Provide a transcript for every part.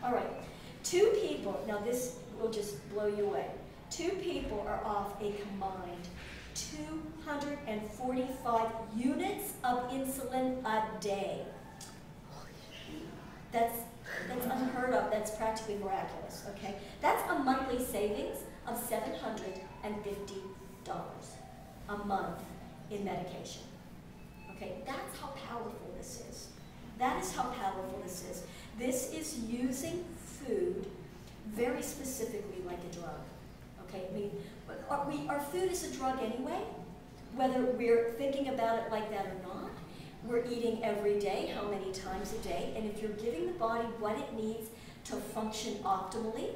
All right, 2 people, now this will just blow you away. 2 people are off a combined 245 units of insulin a day. That's unheard of. That's practically miraculous, okay? That's a monthly savings of $750 a month in medication. Okay, that's how powerful this is. That is how powerful this is. This is using food very specifically like a drug. Okay, I mean, our food is a drug anyway, whether we're thinking about it like that or not. We're eating every day, how many times a day, and if you're giving the body what it needs to function optimally,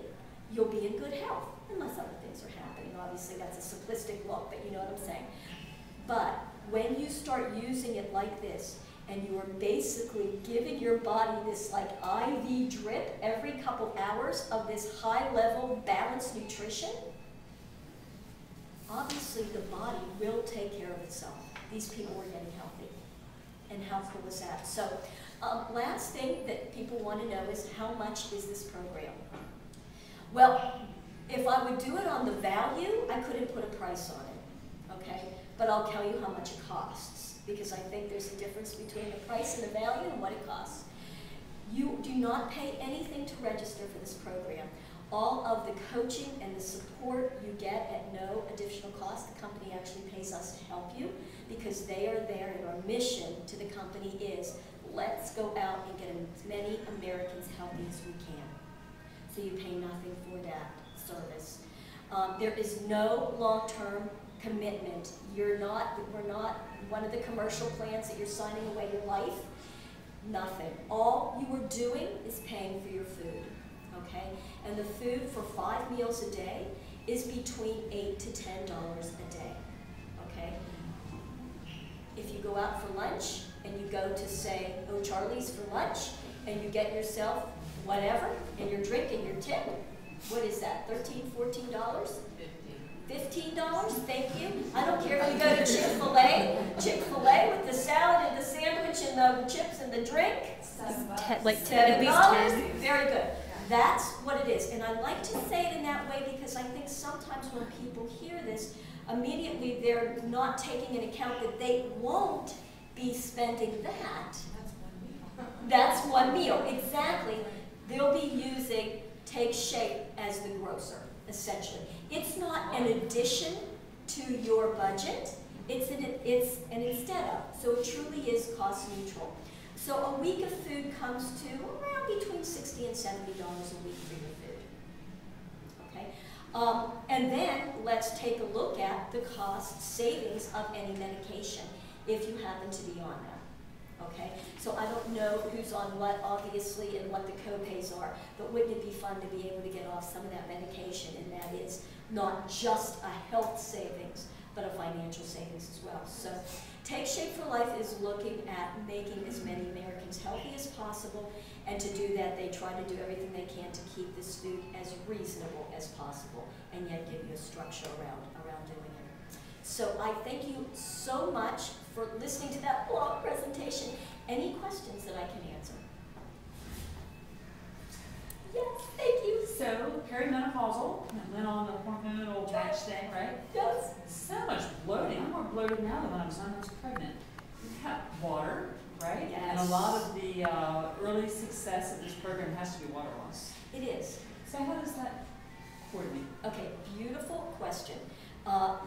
you'll be in good health, unless other things are happening. Obviously, that's a simplistic look, but you know what I'm saying. But when you start using it like this, and you are basically giving your body this like IV drip every couple hours of this high-level balanced nutrition, obviously the body will take care of itself. These people were getting healthy. And how cool is that? So, last thing that people want to know is how much is this program? Well, if I would do it on the value, I couldn't put a price on it, okay? But I'll tell you how much it costs, because I think there's a difference between the price and the value and what it costs. You do not pay anything to register for this program. All of the coaching and the support you get at no additional cost. The company actually pays us to help you because they are there, and our mission to the company is, let's go out and get as many Americans healthy as we can. So you pay nothing for that service. There is no long-term commitment. We're not one of the commercial plans that you're signing away your life. Nothing. All you are doing is paying for your food. Okay? And the food for 5 meals a day is between $8 to $10 a day. Okay? If you go out for lunch and you go to, say, O'Charlie's for lunch, and you get yourself whatever, and you're drinking your tip, what is that, $13, $14? $15, thank you. I don't care if you go to Chick-fil-A with the salad and the sandwich and the chips and the drink. Like at least 10. Very good. That's what it is. And I like to say it in that way because I think sometimes when people hear this, immediately they're not taking into account that they won't be spending that. That's one meal, exactly. They'll be using Take Shape as the grocer, essentially. It's not an addition to your budget, it's an instead of. So it truly is cost neutral. So a week of food comes to around between $60 and $70 a week for your food. Okay? And then let's take a look at the cost savings of any medication if you happen to be on that. Okay? So I don't know who's on what, obviously, and what the co-pays are, but wouldn't it be fun to be able to get off some of that medication, and that is not just a health savings, but a financial savings as well. So Take Shape for Life is looking at making as many Americans healthy as possible, and to do that, they try to do everything they can to keep this food as reasonable as possible, and yet give you a structure around doing it. So I thank you so much for listening to that long presentation. Any questions that I can answer? Yes, thank you. So, perimenopausal, and then on the hormonal patch thing, right? Yes. So much bloating. I'm more bloated now than when I was 9 months pregnant. We've had water, right? Yes. And a lot of the early success of this program has to be water loss. It is. So how does that coordinate? Okay, beautiful question.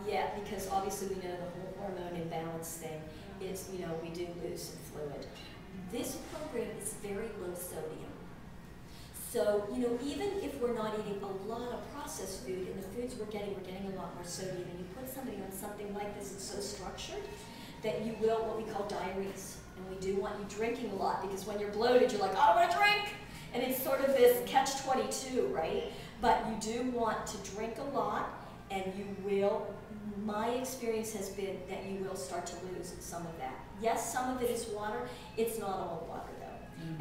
Yeah, because obviously we know the whole hormone imbalance thing is, you know, we do lose some fluid. This program is very low sodium. So, you know, even if we're not eating a lot of processed food, and the foods we're getting a lot more sodium, and you put somebody on something like this, it's so structured that you will what we call diuresis. And we do want you drinking a lot, because when you're bloated, you're like, oh, I want to drink! And it's sort of this catch-22, right? But you do want to drink a lot, and you will, my experience has been that you will start to lose some of that. Yes, some of it is water. It's not all water, though.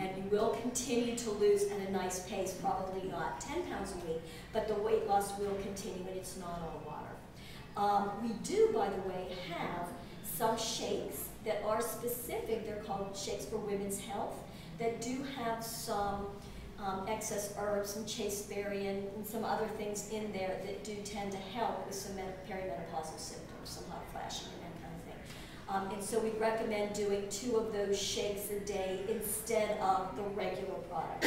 And you will continue to lose at a nice pace, probably not 10 pounds a week, but the weight loss will continue, and it's not all water. We do, by the way, have some shakes that are specific. They're called shakes for women's health that do have some excess herbs and chasteberry and some other things in there that do tend to help with some perimenopausal symptoms, some hot flashing and that kind of thing. And so we'd recommend doing 2 of those shakes a day instead of the regular product.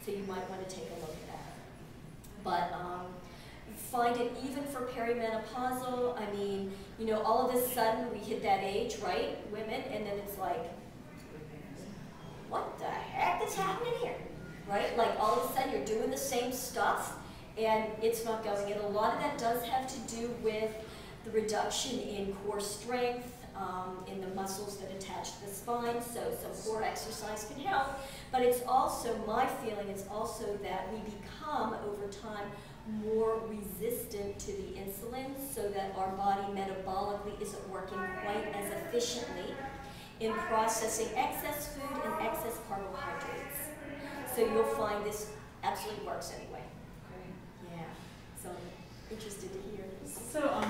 So you might want to take a look at that. But find it even for perimenopausal. I mean, you know, all of a sudden we hit that age, right, women, and then it's like, what the heck is happening here? Right? Like all of a sudden you're doing the same stuff and it's not going in. A lot of that does have to do with the reduction in core strength, in the muscles that attach to the spine, so some core exercise can help. But it's also, my feeling is also that we become, over time, more resistant to the insulin so that our body metabolically isn't working quite as efficiently in processing excess food and excess carbohydrates. So you'll find this absolutely works anyway. Great. Yeah, so I'm interested to hear this. So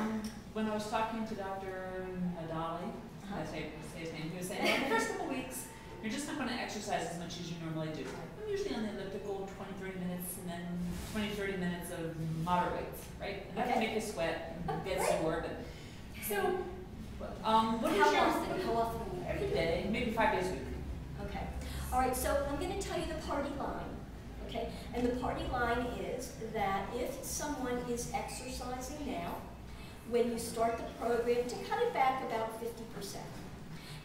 when I was talking to Dr. Adali, I say his name, he was saying, well, the first couple weeks, you're just not going to exercise as much as you normally do. I'm usually on the elliptical 20, 30 minutes and then 20, 30 minutes of moderate weights, right? And that can make you sweat and get sore. But so, what is How often? Every day, maybe 5 days a week. Okay. All right, so I'm going to tell you the party line. Okay, and the party line is that if someone is exercising now, when you start the program, to cut it back about 50%.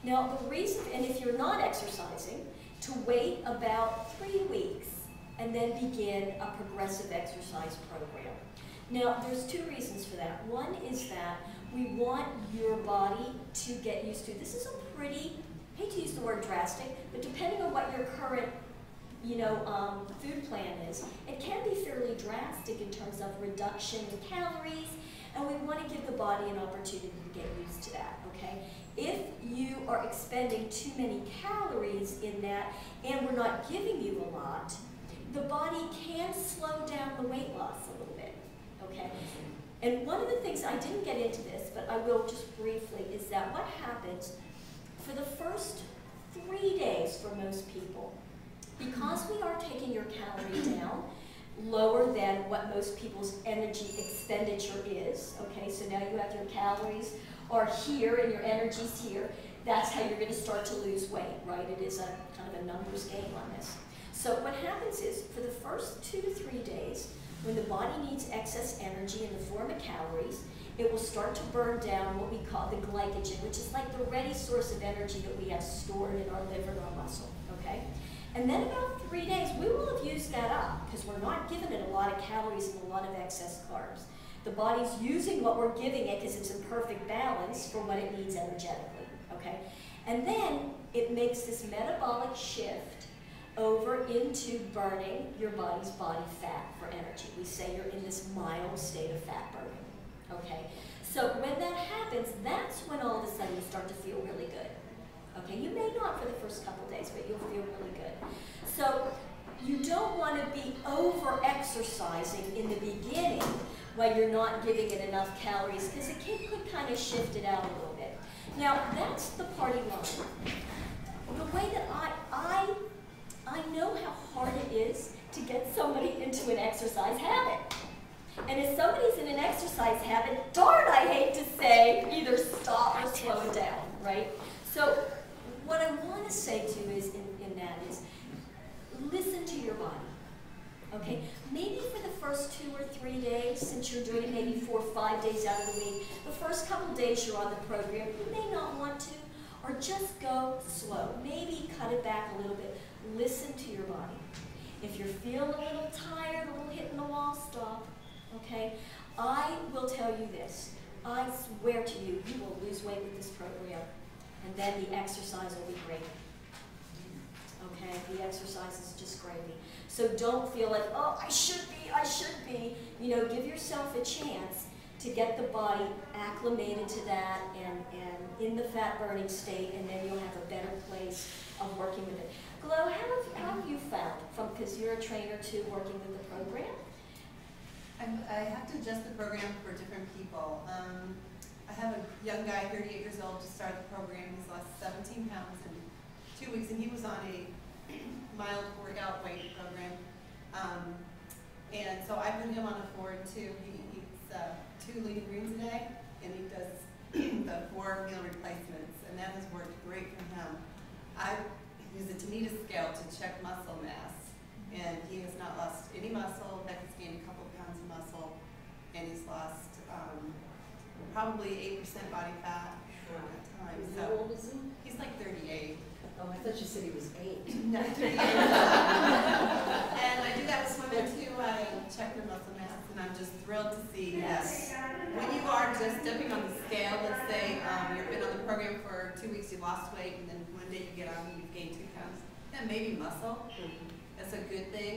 Now, the reason, and if you're not exercising, to wait about 3 weeks and then begin a progressive exercise program. Now, there's 2 reasons for that. One is that we want your body to get used to, this is a pretty, I hate to use the word drastic, but depending on what your current food plan is, it can be fairly drastic in terms of reduction in calories, and we want to give the body an opportunity to get used to that, okay? If you are expending too many calories in that, and we're not giving you a lot, the body can slow down the weight loss a little bit, okay? And one of the things, I didn't get into this, but I will just briefly, is that what happens for the first 3 days for most people, because we are taking your calorie down lower than what most people's energy expenditure is, okay, so now you have your calories are here and your energy's here, that's how you're going to start to lose weight, right? It is a kind of a numbers game on this. So what happens is, for the first 2 to 3 days, when the body needs excess energy in the form of calories, it will start to burn down what we call the glycogen, which is like the ready source of energy that we have stored in our liver and our muscle, okay? And then about 3 days, we will have used that up because we're not giving it a lot of calories and a lot of excess carbs. The body's using what we're giving it because it's in perfect balance for what it needs energetically, okay? And then it makes this metabolic shift over into burning your body's body fat for energy. We say you're in this mild state of fat burning, okay? So when that happens, that's when all of a sudden you start to feel really good. Okay, you may not for the first couple days, but you'll feel really good. So you don't want to be over-exercising in the beginning while you're not giving it enough calories, because it could kind of shift it out a little bit. Now, that's the party line. The way that I know how hard it is to get somebody into an exercise habit. And if somebody's in an exercise habit, darn, I hate to say, either stop or slow it down, right? So what I want to say to you is, in that is, listen to your body, okay? Maybe for the first 2 or 3 days, since you're doing it maybe 4 or 5 days out of the week, the first couple days you're on the program, you may not want to, or just go slow. Maybe cut it back a little bit. Listen to your body. If you're feeling a little tired, a little hitting the wall, stop, okay? I will tell you this. I swear to you, you will lose weight with this program. And then the exercise will be great. Okay, the exercise is just gravy. So don't feel like, oh, I should be. You know, give yourself a chance to get the body acclimated to that and in the fat burning state, and then you'll have a better place of working with it. Glo, how have you found, because you're a trainer too, working with the program? I have to adjust the program for different people. I have a young guy, 38 years old, just started the program. He's lost 17 pounds in 2 weeks, and he was on a mild workout weight program. And so I put him on a 4 and 2. He eats 2 lean greens a day, and he does the 4 meal replacements, and that has worked great for him. I use the Tanita scale to check muscle mass, and he has not lost any muscle. In fact, he's gained a couple pounds of muscle, and he's lost probably 8% body fat at that time. How old is he? He's like 38. Oh, I thought you said he was 8. No, 38. And I do that with swimming too. I check their muscle mass, and I'm just thrilled to see that when you are just stepping on the scale, let's say you've been on the program for 2 weeks, you lost weight, and then one day you get on and you've gained 2 pounds, that may be muscle. That's a good thing.